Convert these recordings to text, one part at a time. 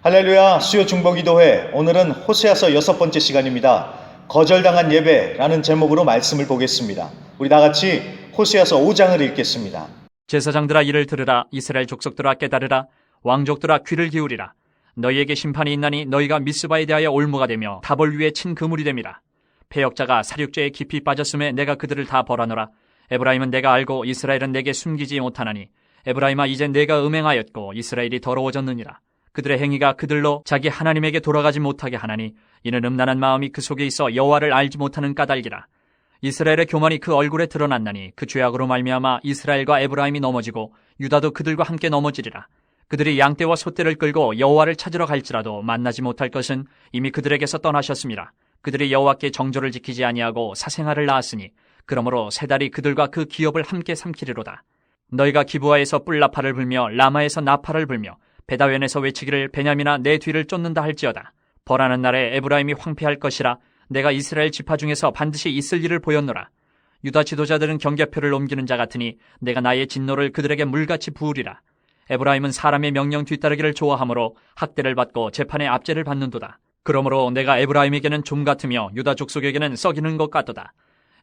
할렐루야, 수요 중보기도회. 오늘은 호세아서 6번째 시간입니다. 거절당한 예배라는 제목으로 말씀을 보겠습니다. 우리 다 같이 호세아서 5장을 읽겠습니다. 제사장들아 이를 들으라. 이스라엘 족속들아 깨달으라. 왕족들아 귀를 기울이라. 너희에게 심판이 있나니 너희가 미스바에 대하여 올무가 되며 다볼 위에 친 그물이 됨이라. 패역자가 사륙죄에 깊이 빠졌음에 내가 그들을 다 벌하노라. 에브라임은 내가 알고 이스라엘은 내게 숨기지 못하나니 에브라임아 이제 내가 음행하였고 이스라엘이 더러워졌느니라. 그들의 행위가 그들로 자기 하나님에게 돌아가지 못하게 하나니 이는 음란한 마음이 그 속에 있어 여호와를 알지 못하는 까닭이라. 이스라엘의 교만이 그 얼굴에 드러났나니 그 죄악으로 말미암아 이스라엘과 에브라임이 넘어지고 유다도 그들과 함께 넘어지리라. 그들이 양떼와 소떼를 끌고 여호와를 찾으러 갈지라도 만나지 못할 것은 이미 그들에게서 떠나셨습니다. 그들이 여호와께 정조를 지키지 아니하고 사생아를 낳았으니 그러므로 세 달이 그들과 그 기업을 함께 삼키리로다. 너희가 기브아에서 뿔나파를 불며 라마에서 나파를 불며 베다웬에서 외치기를 베냐민아 내 뒤를 쫓는다 할지어다. 벌하는 날에 에브라임이 황폐할 것이라. 내가 이스라엘 지파 중에서 반드시 있을 일을 보였노라. 유다 지도자들은 경계표를 옮기는 자 같으니 내가 나의 진노를 그들에게 물같이 부으리라. 에브라임은 사람의 명령 뒤따르기를 좋아하므로 학대를 받고 재판의 압제를 받는도다. 그러므로 내가 에브라임에게는 좀 같으며 유다 족속에게는 썩이는 것 같도다.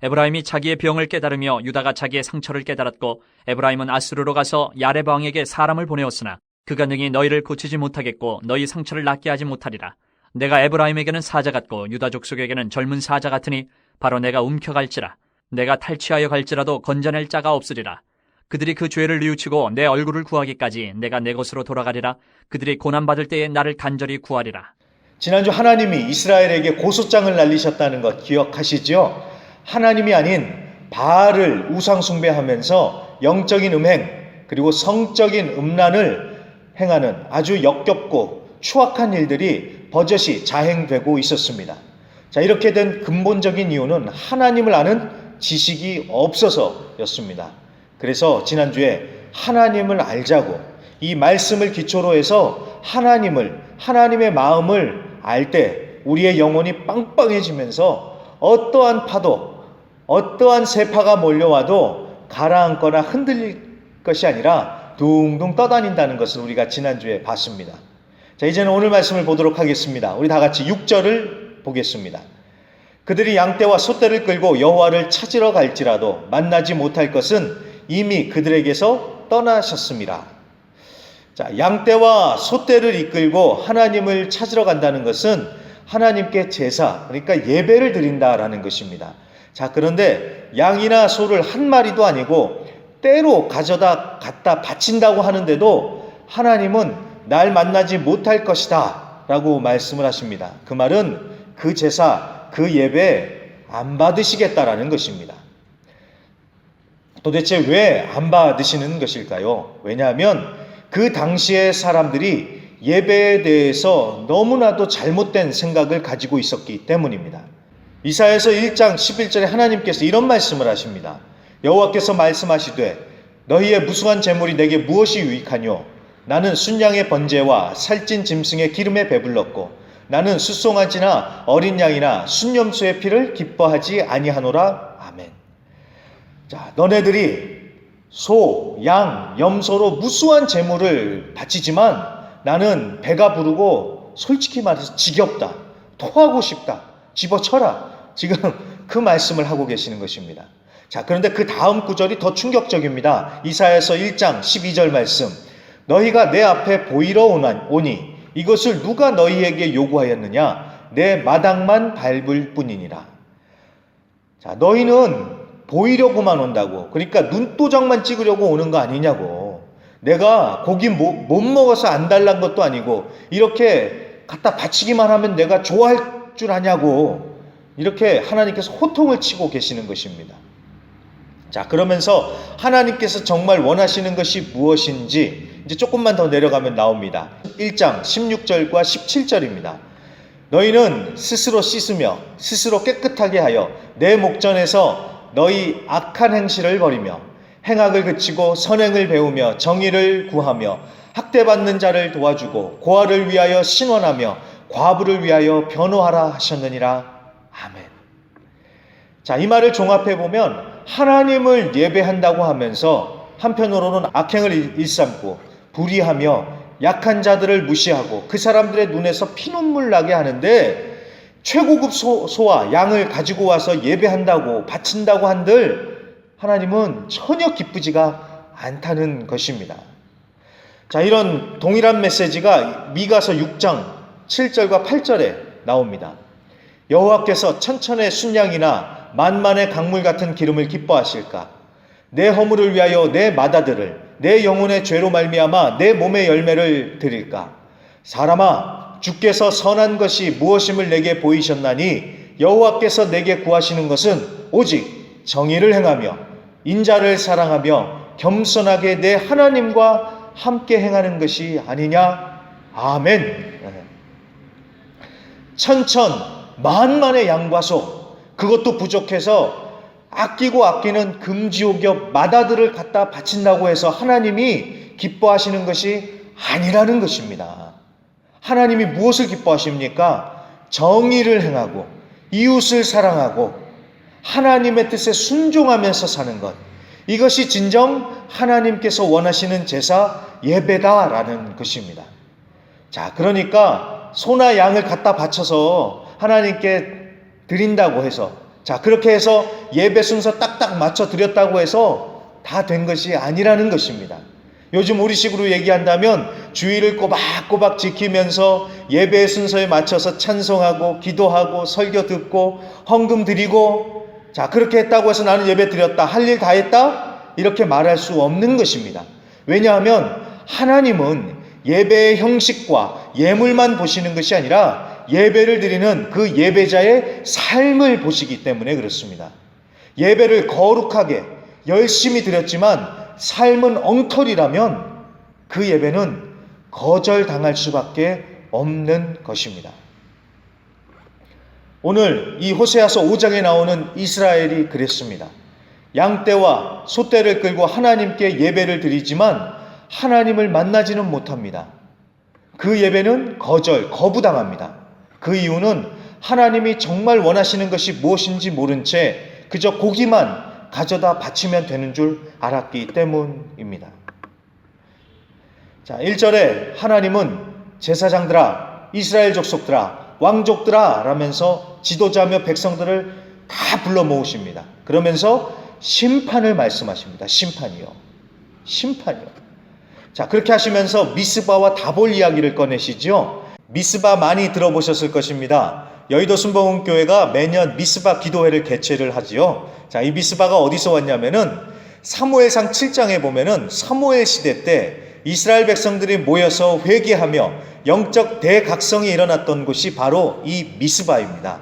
에브라임이 자기의 병을 깨달으며 유다가 자기의 상처를 깨달았고 에브라임은 아수르로 가서 야렙 왕에게 사람을 보내었으나 그가 능히 너희를 고치지 못하겠고 너희 상처를 낫게 하지 못하리라. 내가 에브라임에게는 사자 같고 유다 족속에게는 젊은 사자 같으니 바로 내가 움켜갈지라. 내가 탈취하여 갈지라도 건져낼 자가 없으리라. 그들이 그 죄를 뉘우치고 내 얼굴을 구하기까지 내가 내 곳으로 돌아가리라. 그들이 고난받을 때에 나를 간절히 구하리라. 지난주 하나님이 이스라엘에게 고소장을 날리셨다는 것 기억하시죠? 하나님이 아닌 바알을 우상 숭배하면서 영적인 음행 그리고 성적인 음란을 행하는 아주 역겹고 추악한 일들이 버젓이 자행되고 있었습니다. 자, 이렇게 된 근본적인 이유는 하나님을 아는 지식이 없어서였습니다. 그래서 지난주에 하나님을 알자고 이 말씀을 기초로 해서 하나님의 마음을 알 때 우리의 영혼이 빵빵해지면서 어떠한 파도, 어떠한 세파가 몰려와도 가라앉거나 흔들릴 것이 아니라 둥둥 떠다닌다는 것을 우리가 지난주에 봤습니다. 자, 이제는 오늘 말씀을 보도록 하겠습니다. 우리 다 같이 6절을 보겠습니다. 그들이 양떼와 소떼를 끌고 여호와를 찾으러 갈지라도 만나지 못할 것은 이미 그들에게서 떠나셨습니다. 자, 양떼와 소떼를 이끌고 하나님을 찾으러 간다는 것은 하나님께 제사, 그러니까 예배를 드린다라는 것입니다. 자, 그런데 양이나 소를 한 마리도 아니고 때로 가져다 갖다 바친다고 하는데도 하나님은 날 만나지 못할 것이다 라고 말씀을 하십니다. 그 말은 그 제사, 그 예배 안 받으시겠다라는 것입니다. 도대체 왜 안 받으시는 것일까요? 왜냐하면 그 당시의 사람들이 예배에 대해서 너무나도 잘못된 생각을 가지고 있었기 때문입니다. 이사야서 1장 11절에 하나님께서 이런 말씀을 하십니다. 여호와께서 말씀하시되 너희의 무수한 재물이 내게 무엇이 유익하뇨? 나는 순양의 번제와 살찐 짐승의 기름에 배불렀고 나는 숫송아지나 어린 양이나 순염소의 피를 기뻐하지 아니하노라. 아멘. 자, 너네들이 소, 양, 염소로 무수한 재물을 바치지만 나는 배가 부르고 솔직히 말해서 지겹다. 토하고 싶다. 집어쳐라. 지금 그 말씀을 하고 계시는 것입니다. 자, 그런데 그 다음 구절이 더 충격적입니다. 이사야서 1장 12절 말씀. 너희가 내 앞에 보이러 오니 이것을 누가 너희에게 요구하였느냐? 내 마당만 밟을 뿐이니라. 자, 너희는 보이려고만 온다고. 그러니까 눈도장만 찍으려고 오는 거 아니냐고. 내가 고기 못 먹어서 안 달란 것도 아니고 이렇게 갖다 바치기만 하면 내가 좋아할 줄 아냐고. 이렇게 하나님께서 호통을 치고 계시는 것입니다. 자, 그러면서 하나님께서 정말 원하시는 것이 무엇인지 이제 조금만 더 내려가면 나옵니다. 1장 16절과 17절입니다. 너희는 스스로 씻으며 스스로 깨끗하게 하여 내 목전에서 너희 악한 행실을 버리며 행악을 그치고 선행을 배우며 정의를 구하며 학대받는 자를 도와주고 고아를 위하여 신원하며 과부를 위하여 변호하라 하셨느니라. 아멘. 자, 이 말을 종합해 보면 하나님을 예배한다고 하면서 한편으로는 악행을 일삼고 불의하며 약한 자들을 무시하고 그 사람들의 눈에서 피눈물 나게 하는데 최고급 소와 양을 가지고 와서 예배한다고 바친다고 한들 하나님은 전혀 기쁘지가 않다는 것입니다. 자, 이런 동일한 메시지가 미가서 6장 7절과 8절에 나옵니다. 여호와께서 천천의 순양이나 만만의 강물 같은 기름을 기뻐하실까? 내 허물을 위하여 내 마다들을 내 영혼의 죄로 말미암아 내 몸의 열매를 드릴까? 사람아, 주께서 선한 것이 무엇임을 내게 보이셨나니 여호와께서 내게 구하시는 것은 오직 정의를 행하며 인자를 사랑하며 겸손하게 내 하나님과 함께 행하는 것이 아니냐? 아멘. 천천 만만의 양과 소, 그것도 부족해서 아끼고 아끼는 금지옥엽 마다들을 갖다 바친다고 해서 하나님이 기뻐하시는 것이 아니라는 것입니다. 하나님이 무엇을 기뻐하십니까? 정의를 행하고 이웃을 사랑하고 하나님의 뜻에 순종하면서 사는 것, 이것이 진정 하나님께서 원하시는 제사 예배다라는 것입니다. 자, 그러니까 소나 양을 갖다 바쳐서 하나님께 드린다고 해서, 자, 그렇게 해서 예배 순서 딱딱 맞춰 드렸다고 해서 다 된 것이 아니라는 것입니다. 요즘 우리식으로 얘기한다면 주의를 꼬박꼬박 지키면서 예배 순서에 맞춰서 찬송하고 기도하고 설교 듣고 헌금 드리고, 자, 그렇게 했다고 해서 나는 예배 드렸다, 할 일 다 했다, 이렇게 말할 수 없는 것입니다. 왜냐하면 하나님은 예배의 형식과 예물만 보시는 것이 아니라 예배를 드리는 그 예배자의 삶을 보시기 때문에 그렇습니다. 예배를 거룩하게 열심히 드렸지만 삶은 엉터리라면 그 예배는 거절당할 수밖에 없는 것입니다. 오늘 이 호세아서 5장에 나오는 이스라엘이 그랬습니다. 양떼와 소떼를 끌고 하나님께 예배를 드리지만 하나님을 만나지는 못합니다. 그 예배는 거부당합니다. 그 이유는 하나님이 정말 원하시는 것이 무엇인지 모른 채 그저 고기만 가져다 바치면 되는 줄 알았기 때문입니다. 자, 1절에 하나님은 제사장들아, 이스라엘 족속들아, 왕족들아 라면서 지도자며 백성들을 다 불러 모으십니다. 그러면서 심판을 말씀하십니다. 심판이요. 자, 그렇게 하시면서 미스바와 다볼 이야기를 꺼내시죠. 미스바 많이 들어보셨을 것입니다. 여의도 순복음교회가 매년 미스바 기도회를 개최를 하지요. 자, 이 미스바가 어디서 왔냐면은 사무엘상 7장에 보면은 사무엘 시대 때 이스라엘 백성들이 모여서 회개하며 영적 대각성이 일어났던 곳이 바로 이 미스바입니다.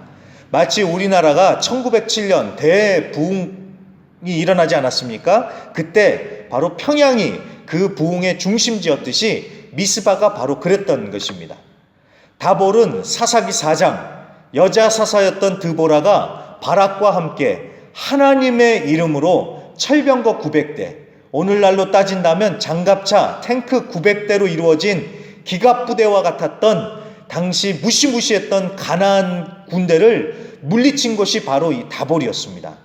마치 우리나라가 1907년 대부흥이 일어나지 않았습니까? 그때 바로 평양이 그 부흥의 중심지였듯이 미스바가 바로 그랬던 것입니다. 다볼은 사사기 4장, 여자 사사였던 드보라가 바락과 함께 하나님의 이름으로 철병거 900대, 오늘날로 따진다면 장갑차, 탱크 900대로 이루어진 기갑부대와 같았던 당시 무시무시했던 가나안 군대를 물리친 것이 바로 이 다볼이었습니다.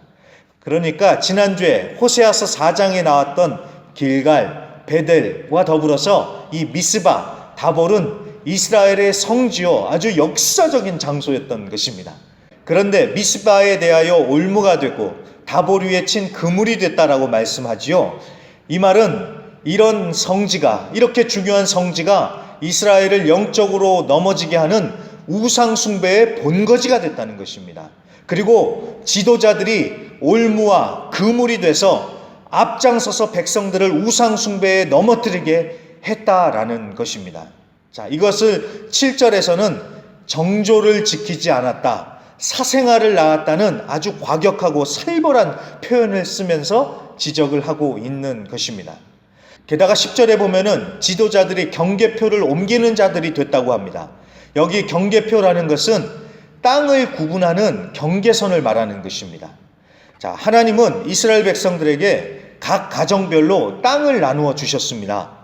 그러니까 지난주에 호세아서 4장에 나왔던 길갈, 베델과 더불어서 이 미스바, 다볼은 이스라엘의 성지요, 아주 역사적인 장소였던 것입니다. 그런데 미스바에 대하여 올무가 되고 다볼 위에 친 그물이 됐다라고 말씀하지요. 이 말은 이런 성지가, 이렇게 중요한 성지가 이스라엘을 영적으로 넘어지게 하는 우상 숭배의 본거지가 됐다는 것입니다. 그리고 지도자들이 올무와 그물이 돼서 앞장서서 백성들을 우상 숭배에 넘어뜨리게 했다라는 것입니다. 자, 이것을 7절에서는 정조를 지키지 않았다, 사생아를 낳았다는 아주 과격하고 살벌한 표현을 쓰면서 지적을 하고 있는 것입니다. 게다가 10절에 보면은 지도자들이 경계표를 옮기는 자들이 됐다고 합니다. 여기 경계표라는 것은 땅을 구분하는 경계선을 말하는 것입니다. 자, 하나님은 이스라엘 백성들에게 각 가정별로 땅을 나누어 주셨습니다.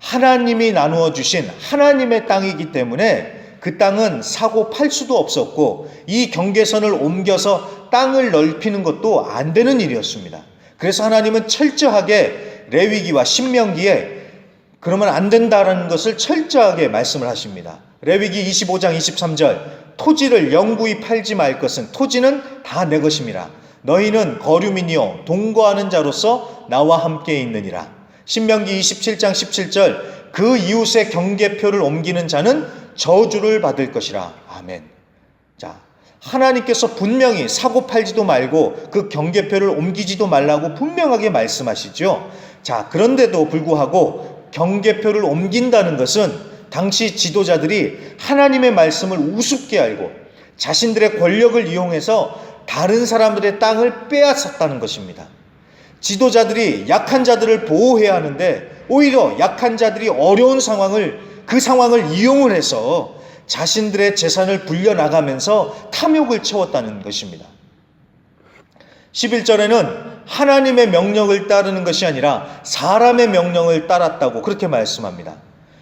하나님이 나누어 주신 하나님의 땅이기 때문에 그 땅은 사고 팔 수도 없었고 이 경계선을 옮겨서 땅을 넓히는 것도 안 되는 일이었습니다. 그래서 하나님은 철저하게 레위기와 신명기에 그러면 안 된다라는 것을 철저하게 말씀을 하십니다. 레위기 25장 23절 토지를 영구히 팔지 말 것은 토지는 다 내 것임이라. 너희는 거류민이요 동거하는 자로서 나와 함께 있느니라. 신명기 27장 17절 그 이웃의 경계표를 옮기는 자는 저주를 받을 것이라. 아멘. 자, 하나님께서 분명히 사고 팔지도 말고 그 경계표를 옮기지도 말라고 분명하게 말씀하시죠. 자, 그런데도 불구하고 경계표를 옮긴다는 것은 당시 지도자들이 하나님의 말씀을 우습게 알고 자신들의 권력을 이용해서 다른 사람들의 땅을 빼앗았다는 것입니다. 지도자들이 약한 자들을 보호해야 하는데 오히려 약한 자들이 어려운 그 상황을 이용을 해서 자신들의 재산을 불려나가면서 탐욕을 채웠다는 것입니다. 11절에는 하나님의 명령을 따르는 것이 아니라 사람의 명령을 따랐다고 그렇게 말씀합니다.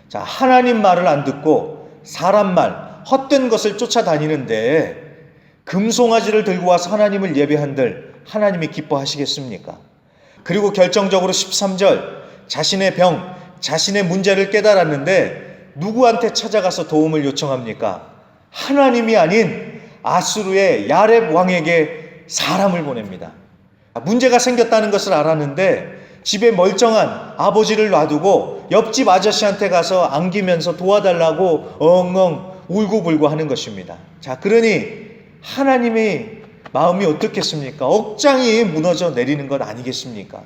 자, 하나님 말을 안 듣고 사람 말, 헛된 것을 쫓아다니는데 금송아지를 들고 와서 하나님을 예배한들 하나님이 기뻐하시겠습니까? 그리고 결정적으로 13절 자신의 병, 자신의 문제를 깨달았는데 누구한테 찾아가서 도움을 요청합니까? 하나님이 아닌 아수르의 야렙 왕에게 사람을 보냅니다. 문제가 생겼다는 것을 알았는데 집에 멀쩡한 아버지를 놔두고 옆집 아저씨한테 가서 안기면서 도와달라고 엉엉 울고불고 하는 것입니다. 자, 그러니 하나님의 마음이 어떻겠습니까? 억장이 무너져 내리는 것 아니겠습니까?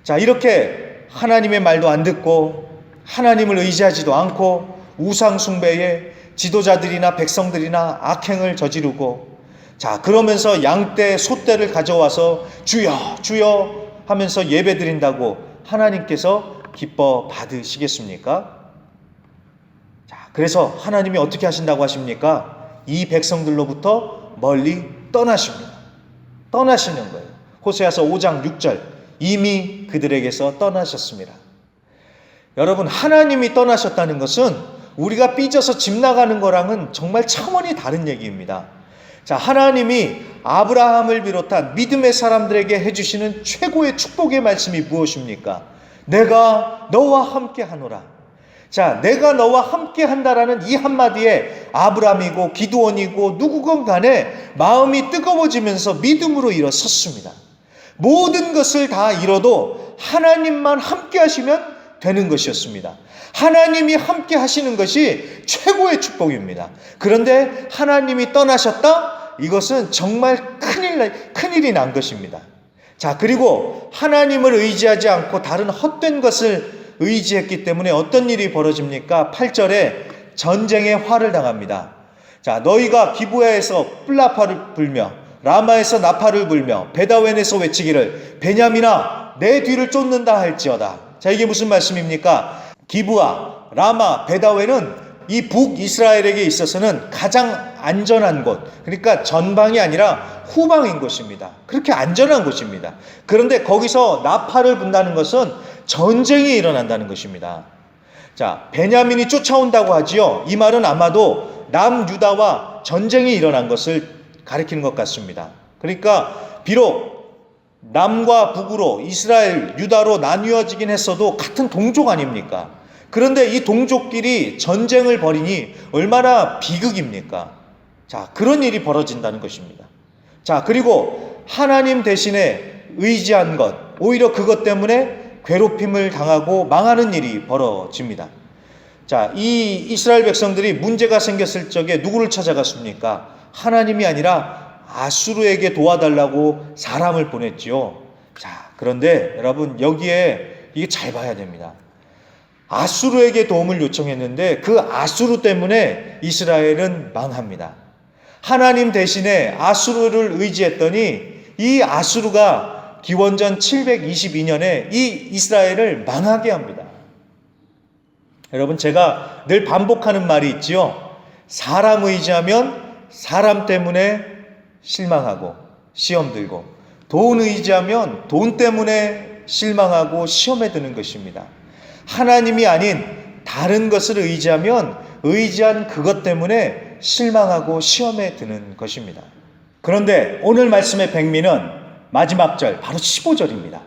자, 이렇게 하나님의 말도 안 듣고 하나님을 의지하지도 않고 우상 숭배에 지도자들이나 백성들이나 악행을 저지르고, 자, 그러면서 양떼 소떼를 가져와서 주여 주여 하면서 예배드린다고 하나님께서 기뻐 받으시겠습니까? 자, 그래서 하나님이 어떻게 하신다고 하십니까? 이 백성들로부터 멀리 떠나십니다. 떠나시는 거예요. 호세아서 5장 6절 이미 그들에게서 떠나셨습니다. 여러분, 하나님이 떠나셨다는 것은 우리가 삐져서 집 나가는 거랑은 정말 차원이 다른 얘기입니다. 자, 하나님이 아브라함을 비롯한 믿음의 사람들에게 해주시는 최고의 축복의 말씀이 무엇입니까? 내가 너와 함께 하노라. 자, 내가 너와 함께 한다라는 이 한마디에 아브라함이고 기드온이고 누구건 간에 마음이 뜨거워지면서 믿음으로 일어섰습니다. 모든 것을 다 잃어도 하나님만 함께 하시면 되는 것이었습니다. 하나님이 함께 하시는 것이 최고의 축복입니다. 그런데 하나님이 떠나셨다? 이것은 정말 큰일이 난 것입니다. 자, 그리고 하나님을 의지하지 않고 다른 헛된 것을 의지했기 때문에 어떤 일이 벌어집니까? 8절에 전쟁의 화를 당합니다. 자, 너희가 기브야에서 뿔나파를 불며 라마에서 나팔을 불며 베다웬에서 외치기를 베냐민아 내 뒤를 쫓는다 할지어다. 자, 이게 무슨 말씀입니까? 기브야, 라마, 베다웬은 이 북이스라엘에게 있어서는 가장 안전한 곳, 그러니까 전방이 아니라 후방인 곳입니다. 그렇게 안전한 곳입니다. 그런데 거기서 나팔을 분다는 것은 전쟁이 일어난다는 것입니다. 자, 베냐민이 쫓아온다고 하지요. 이 말은 아마도 남유다와 전쟁이 일어난 것을 가리키는 것 같습니다. 그러니까 비록 남과 북으로 이스라엘, 유다로 나뉘어지긴 했어도 같은 동족 아닙니까? 그런데 이 동족끼리 전쟁을 벌이니 얼마나 비극입니까? 자, 그런 일이 벌어진다는 것입니다. 자, 그리고 하나님 대신에 의지한 것, 오히려 그것 때문에 괴롭힘을 당하고 망하는 일이 벌어집니다. 자, 이 이스라엘 백성들이 문제가 생겼을 적에 누구를 찾아갔습니까? 하나님이 아니라 아수르에게 도와달라고 사람을 보냈지요. 자, 그런데 여러분, 여기에 이게 잘 봐야 됩니다. 아수르에게 도움을 요청했는데 그 아수르 때문에 이스라엘은 망합니다. 하나님 대신에 아수르를 의지했더니 이 아수르가 기원전 722년에 이 이스라엘을 망하게 합니다. 여러분, 제가 늘 반복하는 말이 있지요. 사람 의지하면 사람 때문에 실망하고 시험 들고, 돈 의지하면 돈 때문에 실망하고 시험에 드는 것입니다. 하나님이 아닌 다른 것을 의지하면 의지한 그것 때문에 실망하고 시험에 드는 것입니다. 그런데 오늘 말씀의 백미는 마지막 절, 바로 15절입니다.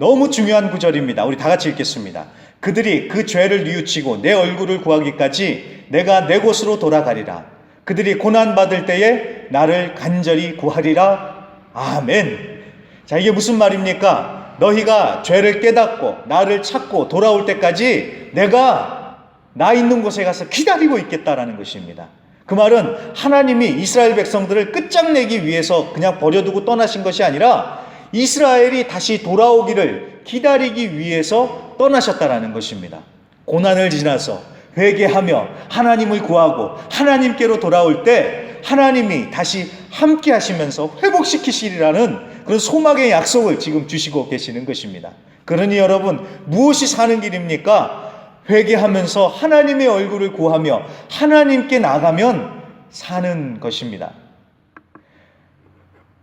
너무 중요한 구절입니다. 우리 다 같이 읽겠습니다. 그들이 그 죄를 뉘우치고 내 얼굴을 구하기까지 내가 내 곳으로 돌아가리라. 그들이 고난받을 때에 나를 간절히 구하리라. 아멘. 자, 이게 무슨 말입니까? 너희가 죄를 깨닫고 나를 찾고 돌아올 때까지 내가 나 있는 곳에 가서 기다리고 있겠다라는 것입니다. 그 말은 하나님이 이스라엘 백성들을 끝장내기 위해서 그냥 버려두고 떠나신 것이 아니라 이스라엘이 다시 돌아오기를 기다리기 위해서 떠나셨다라는 것입니다. 고난을 지나서 회개하며 하나님을 구하고 하나님께로 돌아올 때 하나님이 다시 함께 하시면서 회복시키시리라는 그런 소망의 약속을 지금 주시고 계시는 것입니다. 그러니 여러분, 무엇이 사는 길입니까? 회개하면서 하나님의 얼굴을 구하며 하나님께 나가면 사는 것입니다.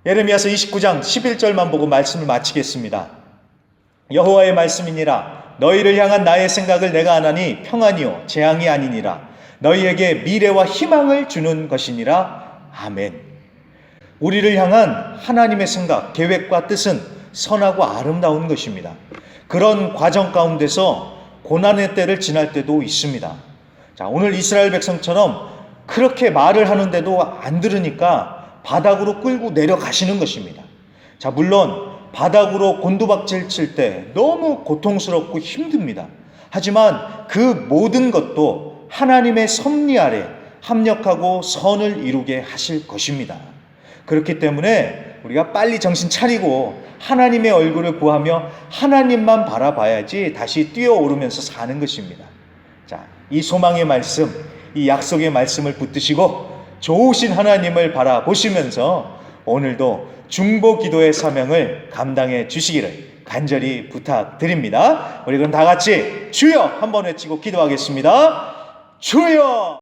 예레미야서 29장 11절만 보고 말씀을 마치겠습니다. 여호와의 말씀이니라. 너희를 향한 나의 생각을 내가 아나니 평안이요 재앙이 아니니라. 너희에게 미래와 희망을 주는 것이니라. 아멘. 우리를 향한 하나님의 생각, 계획과 뜻은 선하고 아름다운 것입니다. 그런 과정 가운데서 고난의 때를 지날 때도 있습니다. 자, 오늘 이스라엘 백성처럼 그렇게 말을 하는데도 안 들으니까 바닥으로 끌고 내려가시는 것입니다. 자, 물론 바닥으로 곤두박질 칠 때 너무 고통스럽고 힘듭니다. 하지만 그 모든 것도 하나님의 섭리 아래 합력하고 선을 이루게 하실 것입니다. 그렇기 때문에 우리가 빨리 정신 차리고 하나님의 얼굴을 구하며 하나님만 바라봐야지 다시 뛰어오르면서 사는 것입니다. 자, 이 소망의 말씀, 이 약속의 말씀을 붙드시고 좋으신 하나님을 바라보시면서 오늘도 중보 기도의 사명을 감당해 주시기를 간절히 부탁드립니다. 우리 그럼 다 같이 주여 한번 외치고 기도하겠습니다. 주여!